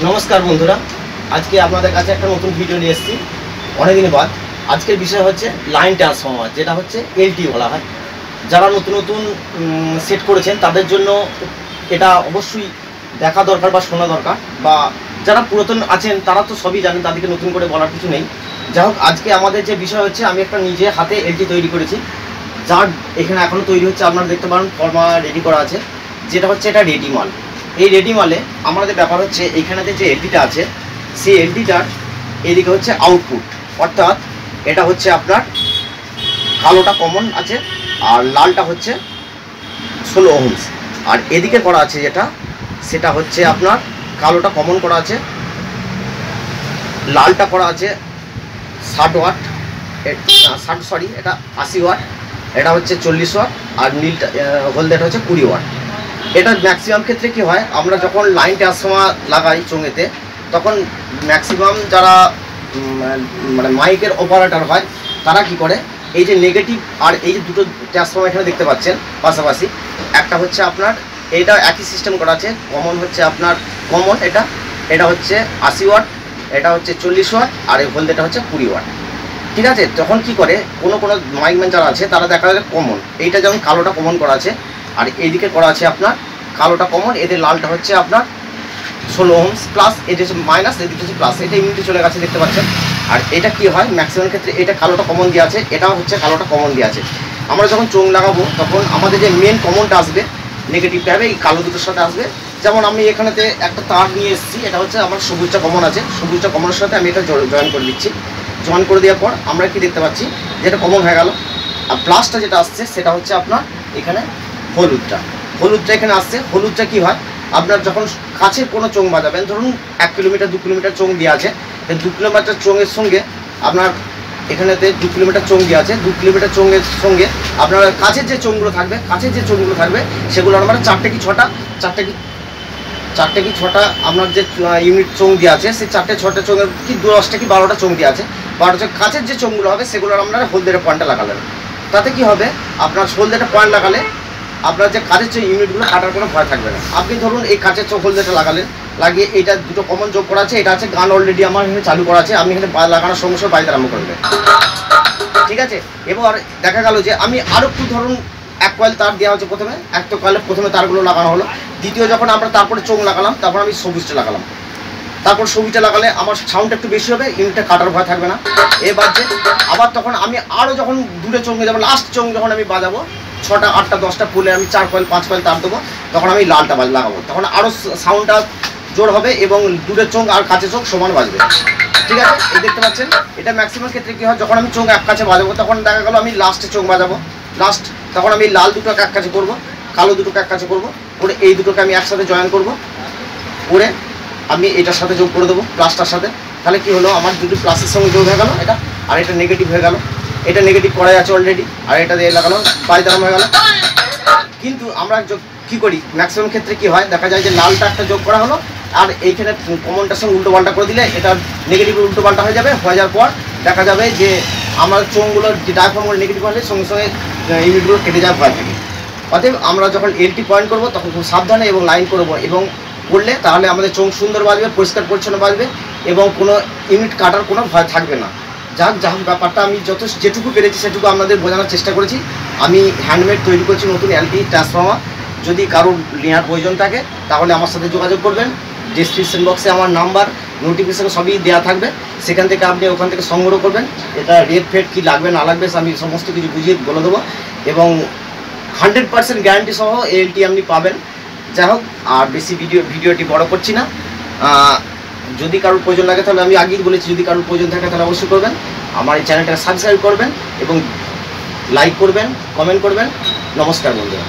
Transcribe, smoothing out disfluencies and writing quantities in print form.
নমস্কার বন্ধুরা, আজকে আপনাদের কাছে একটা নতুন ভিডিও নিয়ে এসেছি অনেকদিন বাদ। আজকের বিষয় হচ্ছে লাইন ট্রান্সফর্মার, যেটা হচ্ছে এলটি বলা হয়। যারা নতুন নতুন সেট করেছেন তাদের জন্য এটা অবশ্যই দেখা দরকার বা শোনা দরকার, বা যারা পুরাতন আছেন তারা তো সবই জানেন, তাদেরকে নতুন করে বলার কিছু নেই। যাই হোক, আজকে আমাদের যে বিষয় হচ্ছে, আমি একটা নিজে হাতে এলটি তৈরি করেছি, যার এখানে এখনও তৈরি হচ্ছে। আপনারা দেখতে পারেন ফর্মা রেডি করা আছে, যেটা হচ্ছে এটা রেডি মাল। এই রেডি মালে আমাদের ব্যাপার হচ্ছে, এইখানেতে যে এলটিটা আছে সেই এলটিটার এদিকে হচ্ছে আউটপুট, অর্থাৎ এটা হচ্ছে আপনার কালোটা কমন আছে আর লালটা হচ্ছে 16 ওহমস। আর এদিকে করা আছে যেটা, সেটা হচ্ছে আপনার কালোটা কমন করা আছে, লালটা করা আছে 60 ওয়াট, এটা 80 ওয়াট, এটা হচ্ছে 40 ওয়াট, আর নীলটা হলদেটা হচ্ছে 20 ওয়াট। এটা ম্যাক্সিমাম ক্ষেত্রে কি হয়, আমরা যখন লাইন ট্রান্সফর্মার লাগাই চোঙেতে, তখন ম্যাক্সিমাম যারা মানে মাইকের অপারেটর হয় তারা কি করে, এই যে নেগেটিভ আর এই যে দুটো ট্রান্সফর্মার এখানে দেখতে পাচ্ছেন পাশাপাশি, একটা হচ্ছে আপনার এটা একই সিস্টেম করা আছে, কমন হচ্ছে আপনার কমন, এটা হচ্ছে 80 ওয়াট, এটা হচ্ছে 40 ওয়াট, আর এই হলদেটা হচ্ছে 20 ওয়াট। ঠিক আছে, তখন কি করে কোনো মাইকম্যান যারা আছে তারা দেখা যায় কমন, এইটা যেমন কালোটা কমন করা আছে, আর এইদিকে করা আছে আপনার কালোটা কমন, এদের লালটা হচ্ছে আপনার 16 ওহমস প্লাস, এটা হচ্ছে মাইনাস, এদিকে হচ্ছে প্লাস, এটা ইউনিটে চলে গেছে দেখতে পাচ্ছেন। আর এটা কি হয় ম্যাক্সিমাম ক্ষেত্রে, এটা কালোটা কমন দিয়ে আছে, এটাও হচ্ছে কালোটা কমন দিয়ে আছে। আমরা যখন চোঙ লাগাবো তখন আমাদের যে মেন কমনটা আসবে, নেগেটিভটা হবে এই কালো দুটোর সাথে আসবে। যেমন আমি এখানেতে একটা তার নিয়ে এসেছি, এটা হচ্ছে আমার সবুজটা কমন আছে, সবুজটা কমনের সাথে আমি এটা জয়েন করে দিচ্ছি। জয়েন করে দেওয়ার পর আমরা কি দেখতে পাচ্ছি, যেটা কমন হয়ে গেল। আর প্লাসটা যেটা আসছে সেটা হচ্ছে আপনার এখানে হলুদটা এখানে আসছে। হলুদটা কি হয়, আপনার যখন কাছে কোনো চোঙ বাজাবেন, ধরুন 1 কিলোমিটার 2 কিলোমিটার চোঙ দিয়ে আছে, 2 কিলোমিটার চোঙের সঙ্গে আপনার এখানেতে 2 কিলোমিটার চোঙ দিয়ে আছে, 2 কিলোমিটার চোঙের সঙ্গে আপনার কাছের যে চোঙগুলো থাকবে সেগুলো আমরা 4টে কি 6টা আপনার যে ইউনিট চোঙ দিয়ে আছে, সেই 4-6টা চোঙের কি 10টা কি 12টা চোঙ দিয়ে আছে, 12টা কাছের যে চোঙগুলো হবে সেগুলোর আপনারা হলদেটা পয়েন্টটা লাগালেন। তাতে কি হবে, আপনার হলদেটা পয়েন্ট লাগালে আপনার যে কাচের চোখ ইউনিটগুলো কাটার কোনো ভয় থাকবে না। আপনি ধরুন এই কাচের চোখ হলদেটা লাগালেন, লাগিয়ে এইটা দুটো কমন যোগ করা আছে, এটা আছে গান অলরেডি আমার এখানে চালু করা আছে, আমি এখানে লাগানোর সঙ্গে সঙ্গে বাড়িতে আরম্ভ করবে। ঠিক আছে, এবার দেখা গেল যে আমি আরও একটু ধরুন 1 কয়েল তার দেওয়া হচ্ছে, প্রথমে একটা কয়েলে প্রথমে তারগুলো লাগানো হলো, দ্বিতীয় যখন আমরা তারপরে চোঙ লাগালাম, তারপর আমি সবুজটা লাগালাম, তারপর সবুজটা লাগালে আমার সাউন্ডটা একটু বেশি হবে, ইউনিটটা কাটার ভয় থাকবে না। এবার যে আবার তখন আমি আরও যখন দূরে চোঙে যাবো, লাস্ট চোঙ যখন আমি বাজাবো 6টা 8টা 10টা পুলে আমি 4 কয়েল 5 কয়েল তার দেবো, তখন আমি লালটা লাগাবো, তখন আরও সাউন্ডটা জোর হবে এবং দূরের চোঙ আর কাছে চোঙ সমান বাজবে। ঠিক আছে, এই দেখতে পাচ্ছেন। এটা ম্যাক্সিমাম ক্ষেত্রে কী হয়, যখন আমি চোঙ এক কাছে বাজাবো, তখন দেখা গেলো আমি লাস্টে চোঙ বাজাবো, তখন আমি লাল দুটোকে এক কাছে করবো, কালো দুটোকে এক কাছে করবো, করে এই দুটোকে আমি একসাথে জয়েন করবো, করে আমি এটার সাথে যোগ করে দেবো প্লাসটার সাথে। তাহলে কি হলো, আমার দুটো প্লাসের সঙ্গে যোগ হয়ে গেল এটা, আর এটা নেগেটিভ হয়ে গেল, এটা নেগেটিভ করাই আছে অলরেডি, আর এটা দিয়ে লাগানো বাড়িতে আরম্ভ হয়ে গেল। কিন্তু আমরা কী করি ম্যাক্সিমাম ক্ষেত্রে কি হয়, দেখা যায় যে লালটা একটা যোগ করা হলো, আর এইখানে কমনটার সঙ্গে উল্টো পাল্টা করে দিলে এটা নেগেটিভ উল্টো পাল্টা হয়ে যাওয়ার পর দেখা যাবে যে আমার চোঙগুলোর যে ডায়াফ্রামগুলো নেগেটিভ হলে সঙ্গে সঙ্গে ইউনিটগুলো কেটে যাওয়ার ভয় থাকে। অতএব আমরা যখন এলটি পয়েন্ট করবো তখন খুব সাবধানে এবং লাইন করবো, এবং করলে তাহলে আমাদের চোঙ সুন্দর বাজবে, পরিষ্কার পরিচ্ছন্ন বাজবে, এবং কোনো ইউনিট কাটার কোনো ভয় থাকবে না। যাক ব্যাপারটা আমি যেটুকু পেরেছি সেটুকু আপনাদের বোঝানোর চেষ্টা করেছি। আমি হ্যান্ডমেড তৈরি করছি নতুন এলটি ট্রান্সফর্মার। যদি কারোর নেওয়ার প্রয়োজন থাকে তাহলে আমার সাথে যোগাযোগ করবেন। ডিসক্রিপশন বক্সে আমার নাম্বার, নোটিফিকেশান সবই দেওয়া থাকবে, সেখান থেকে আপনি ওখান থেকে সংগ্রহ করবেন। এটা রেট ফেট কী লাগবে না লাগবে আমি সমস্ত কিছু বুঝিয়ে বলে দেবো, এবং 100% গ্যারান্টি সহ এলটি আপনি পাবেন। যাই হোক, আর বেশি ভিডিওটি বড় করছি না। যদি কারোর প্রয়োজন লাগে তাহলে আমি আগেই বলেছি, যদি কারোর প্রয়োজন থাকে তাহলে অবশ্যই করবেন। আমার এই চ্যানেলটা সাবস্ক্রাইব করবেন এবং লাইক করবেন, কমেন্ট করবেন। নমস্কার বন্ধুরা।